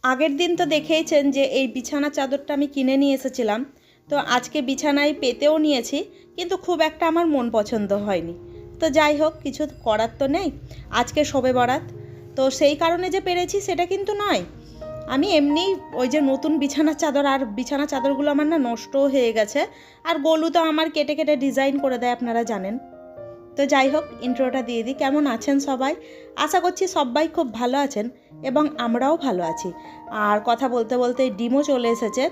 আগের দিন তো দেখেইছেন যে এই বিছানা চাদরটা আমি কিনে নিয়ে এসেছিলাম। তো আজকে বিছানায় পেতেও নিয়েছি, কিন্তু খুব একটা আমার মন পছন্দ হয়নি। তো যাই হোক, কিছু করার তো নেই। আজকে শবে বরাত, তো সেই কারণে যে পেরেছি সেটা কিন্তু নয়। আমি এমনি ওই যে নতুন বিছানার চাদর, আর বিছানা চাদরগুলো আমার না নষ্ট হয়ে গেছে, আর গোলু তো আমার কেটে কেটে ডিজাইন করে দেয়, আপনারা জানেন। তো যাই হোক, ইন্ট্রোটা দিয়ে দিই। কেমন আছেন সবাই? আশা করছি সবাই খুব ভালো আছেন এবং আমরাও ভালো আছি। আর কথা বলতে বলতে ডিমও চলে এসেছে।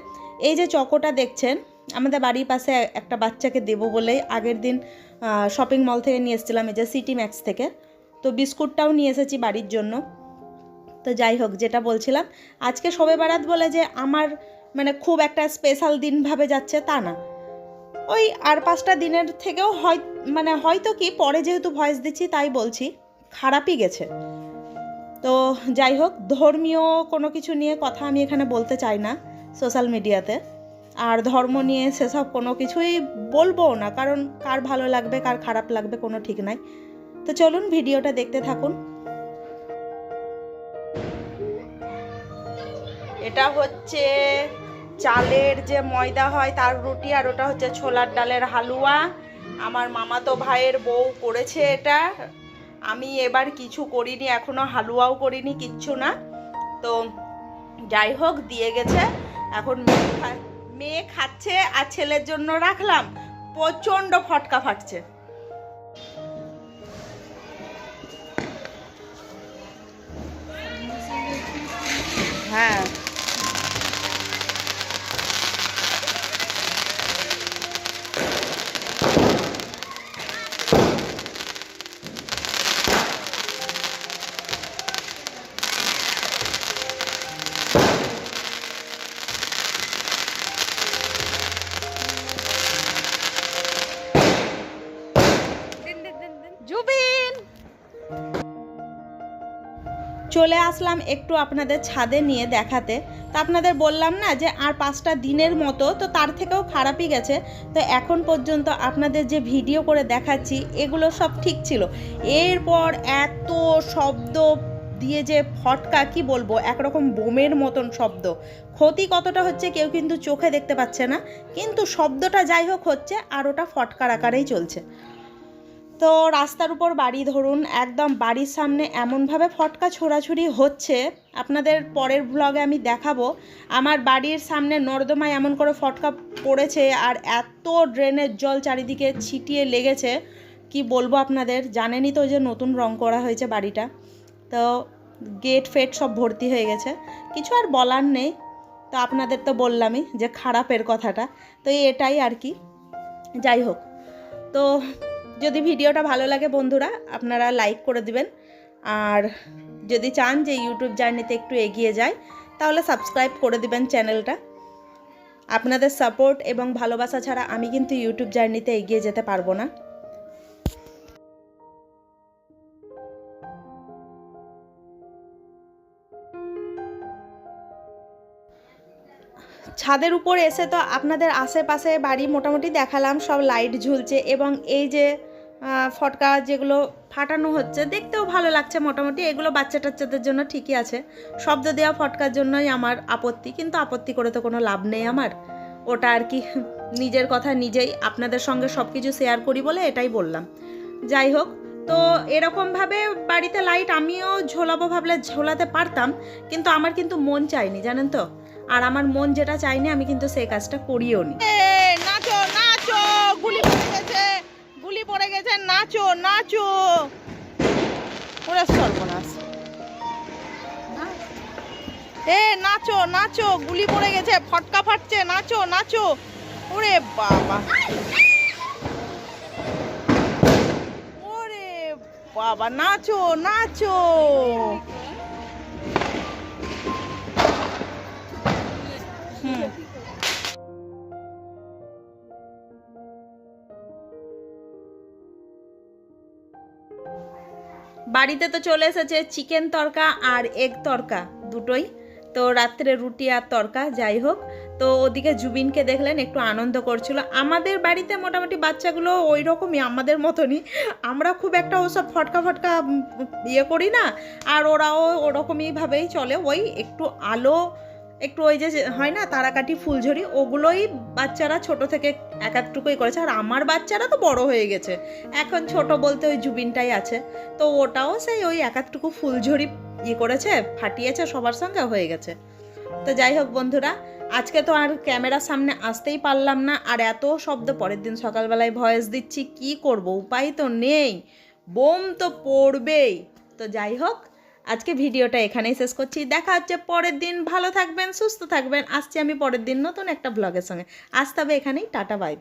এই যে চকোটা দেখছেন, আমাদের বাড়ির পাশে একটা বাচ্চাকে দেবো বলেই আগের দিন শপিং মল থেকে নিয়ে এসেছিলাম, এই যে সিটি ম্যাক্স থেকে। তো বিস্কুটটাও নিয়ে এসেছি বাড়ির জন্য। তো যাই হোক, যেটা বলছিলাম, আজকে শবে বারাত বলে যে আমার মানে খুব একটা স্পেশাল দিন ভাবে যাচ্ছে তা না। ওই আর 5টা দিনের থেকেও হয়তো কি পরে যেহেতু ভয়েস দিচ্ছি তাই বলছি, খারাপই গেছে। তো যাই হোক, ধর্মীয় কোনো কিছু নিয়ে কথা আমি এখানে বলতে চাই না সোশ্যাল মিডিয়াতে। আর ধর্ম নিয়ে সেসব কোনো কিছুই বলবো না, কারণ কার ভালো লাগবে কার খারাপ লাগবে কোনো ঠিক নাই। তো চলুন ভিডিওটা দেখতে থাকুন। এটা হচ্ছে চালের যে ময়দা হয় তার রুটি, আর ওটা হচ্ছে ছোলার ডালের হালুয়া। আমার মামাতো ভাইয়ের বউ করেছে এটা। আমি এবার কিছু করিনি, এখনো হালুয়াও করিনি, কিচ্ছু না। তো যাই হোক, দিয়ে গেছে। এখন মেয়ে খাচ্ছে, আর ছেলের জন্য রাখলাম। প্রচণ্ড ফটকা ফাটছে। হ্যাঁ, জুবিন চলে আসলাম একটু আপনাদের ছাদে নিয়ে দেখাতে। তো আপনাদের বললাম না যে আর 5টা দিনের মতো, তো তার থেকেও খারাপই গেছে। তো এখন পর্যন্ত আপনাদের যে ভিডিও করে দেখাচ্ছি এগুলো সব ঠিক ছিল। এরপর এত শব্দ দিয়ে যে ফটকা, কি বলবো, একরকম বোমের মতন শব্দ। ক্ষতি কতটা হচ্ছে কেউ কিন্তু চোখে দেখতে পাচ্ছে না, কিন্তু শব্দটা যাই হোক হচ্ছে, আর ওটা ফটকার আকারেই চলছে। তো রাস্তার উপর বাড়ি, ধরুন একদম বাড়ির সামনে এমনভাবে ফটকা ছোড়াছুড়ি হচ্ছে, আপনাদের পরের ব্লগে আমি দেখাবো। আমার বাড়ির সামনে নর্দমায় এমন করে ফটকা পড়েছে, আর এত ড্রেনের জল চারিদিকে ছিটিয়ে লেগেছে, কি বলবো আপনাদের। জানেনই তো যে নতুন রং করা হয়েছে বাড়িটা, তো গেট ফেট সব ভর্তি হয়ে গেছে। কিছু আর বলার নেই। তো আপনাদের তো বললামই যে খারাপের কথাটা, তো এটাই আর কি। যাই হোক, তো যদি ভিডিওটা ভালো লাগে বন্ধুরা, আপনারা লাইক করে দিবেন। আর যদি চান যে ইউটিউব জার্নিতে একটু এগিয়ে যায়, তাহলে সাবস্ক্রাইব করে দিবেন চ্যানেলটা। আপনাদের সাপোর্ট এবং ভালোবাসা ছাড়া আমি কিন্তু ইউটিউব জার্নিতে এগিয়ে যেতে পারবো না। ছাদের উপর এসে তো আপনাদের আশেপাশে বাড়ি মোটামুটি দেখালাম, সব লাইট ঝুলছে, এবং এই যে ফটকা যেগুলো ফাটানো হচ্ছে দেখতেও ভালো লাগছে মোটামুটি। এগুলো বাচ্চা টাচ্চাদের জন্য ঠিকই আছে, শব্দ দেওয়া ফটকার জন্যই আমার আপত্তি, কিন্তু আপত্তি করে তো কোনো লাভ নেই আমার। ওটা আর কি নিজের কথা নিজেই আপনাদের সঙ্গে সব কিছু শেয়ার করি বলে এটাই বললাম। যাই হোক, তো এরকমভাবে বাড়িতে লাইট আমিও ঝোলাবো ভাবলে ঝোলাতে পারতাম, কিন্তু আমার কিন্তু মন চাইনি, জানেন তো। আর আমার মন যেটা চাইনি আমি কিন্তু সেই কাজটা করিও নি। নাচো নাচো, গুলি পড়ে গেছে, গুলি পড়ে গেছে, নাচো নাচো। ওরে সর্বনাশ, নাচো নাচো, গুলি পড়ে গেছে, ফটকা ফাটছে, নাচো নাচো। ওরে বাবা, ওরে বাবা, নাচো নাচো। বাড়িতে তো চলে এসেছে চিকেন তরকা আর এগ তরকা দুটোই। তো রাত্রে রুটি আর তরকা, যাই হোক। তো ওদিকে জুবিনকে দেখলেন একটু আনন্দ করছিল। আমাদের বাড়িতে মোটামুটি বাচ্চাগুলো ওই রকমই, আমাদের মতনই। আমরা খুব একটা ওসব ফটকা ফটকা ইয়ে করি না, আর ওরাও ওরকমইভাবেই চলে। ওই একটু আলো, একটু ওই যে হয় না তারাকাঠি, ফুলঝুরি, ওগুলোই বাচ্চারা ছোট থেকে এক একটুকুই করেছে। আর আমার বাচ্চারা তো বড় হয়ে গেছে, এখন ছোট বলতে ওই জুবিনটাই আছে। তো ওটাও সেই ওই এক একটুকু ফুলঝুরি করেছে, ফাটিয়েছে, সবার সঙ্গে হয়ে গেছে। তো যাই হোক বন্ধুরা, আজকে তো আর ক্যামেরার সামনে আসতেই পারলাম না, আর এত শব্দ। পরের দিন সকালবেলায় ভয়েস দিচ্ছি, কি করব, উপায় তো নেই, বোম তো পড়বেই। তো যাই হোক, আজকে ভিডিওটা এখানেই শেষ করছি। দেখা হচ্ছে পরের দিন। ভালো থাকবেন, সুস্থ থাকবেন। আসছি আমি পরের দিন নতুন একটা ব্লগের সঙ্গে। আসতে হবে এখানেই। Tata, by.